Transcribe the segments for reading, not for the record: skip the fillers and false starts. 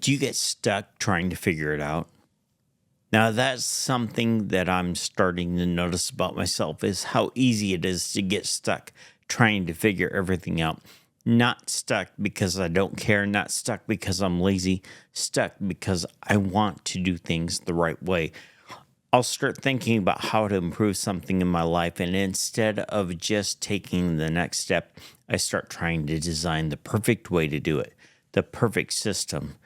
Do you get stuck trying to figure it out? Now, that's something that I'm starting to notice about myself is how easy it is to get stuck trying to figure everything out. Not stuck because I don't care, not stuck because I'm lazy, stuck because I want to do things the right way. I'll start thinking about how to improve something in my life, and instead of just taking the next step, I start trying to design the perfect way to do it, the perfect system,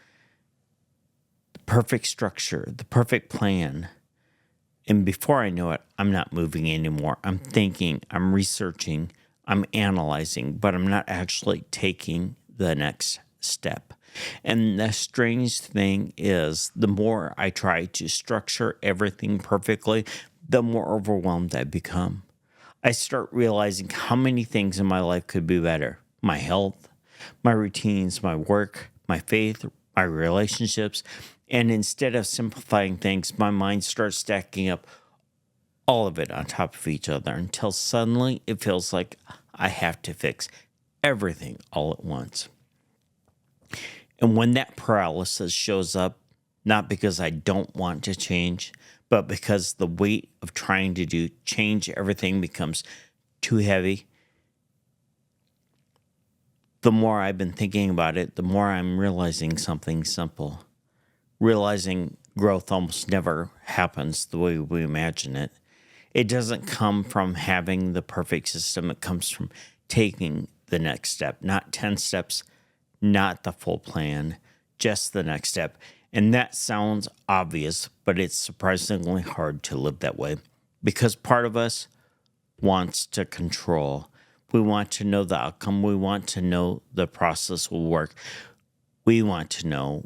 the perfect structure, the perfect plan. And before I know it, I'm not moving anymore. I'm thinking, I'm researching, I'm analyzing, but I'm not actually taking the next step. And the strange thing is, the more I try to structure everything perfectly, the more overwhelmed I become. I start realizing how many things in my life could be better: my health, my routines, my work, my faith, my relationships. And instead of simplifying things, my mind starts stacking up all of it on top of each other until suddenly it feels like I have to fix everything all at once. And when that paralysis shows up, not because I don't want to change, but because the weight of trying to change everything becomes too heavy, the more I've been thinking about it, the more I'm realizing something simple. Realizing growth almost never happens the way we imagine it. It doesn't come from having the perfect system. It comes from taking the next step, not 10 steps, not the full plan, just the next step. And that sounds obvious, but it's surprisingly hard to live that way because part of us wants to control. We want to know the outcome. We want to know the process will work. We want to know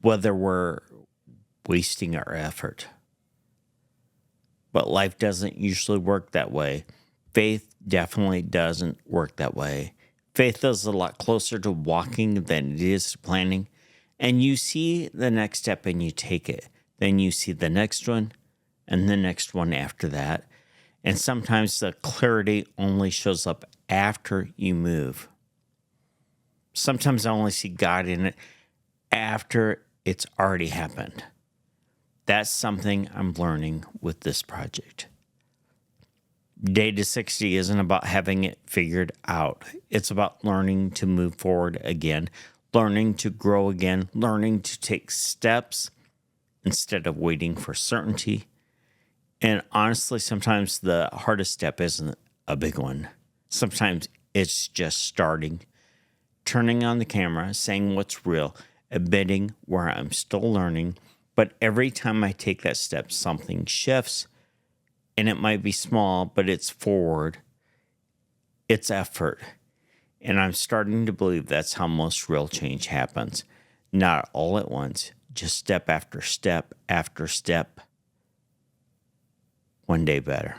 whether we're wasting our effort. But life doesn't usually work that way. Faith definitely doesn't work that way. Faith is a lot closer to walking than it is to planning. And you see the next step and you take it. Then you see the next one and the next one after that. And sometimes the clarity only shows up after you move. Sometimes I only see God in it after it's already happened. That's something I'm learning with this project. Day to 60 isn't about having it figured out. It's about learning to move forward again, learning to grow again, learning to take steps instead of waiting for certainty. And honestly, sometimes the hardest step isn't a big one. Sometimes it's just starting, turning on the camera, saying what's real, admitting where I'm still learning. But every time I take that step, something shifts, and it might be small, but it's forward. It's effort. And I'm starting to believe that's how most real change happens. Not all at once, just step after step after step. One day better.